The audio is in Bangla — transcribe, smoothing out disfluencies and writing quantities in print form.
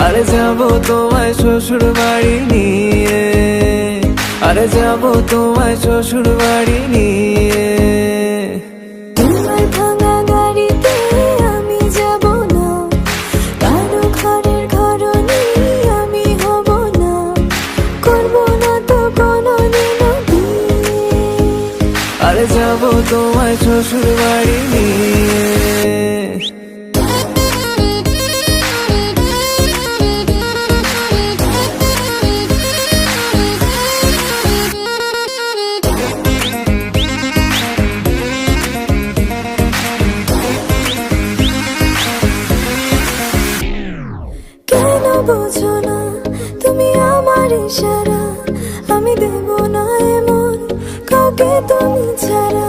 আরে যাবো তোমায় শ্বশুর বাড়ি নিয়ে, আরে যাবো তোমায় শ্বশুর বাড়ি নিয়ে। তোমার ভাঙা গাড়িতে আমি যাব না, কারো ঘরের ঘরনি আমি হব না, করব না তো কোনোদিনও বিয়ে। আরে যাবো তোমায় শ্বশুর বাড়ি নিয়ে। কেন বোঝো না তুমি আমার ইশারা, আমি দেব না এমন কাউকে তুমি ছাড়া।